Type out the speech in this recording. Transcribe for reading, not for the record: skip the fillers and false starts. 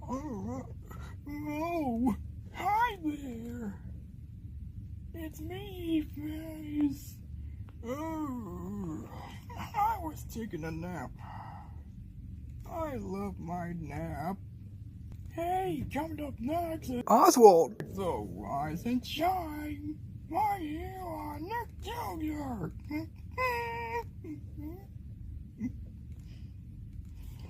Oh, hi there. It's me, Face. Oh, I was taking a nap. I love my nap. Hey, coming up next is Oswald. So rise and shine while you are next to your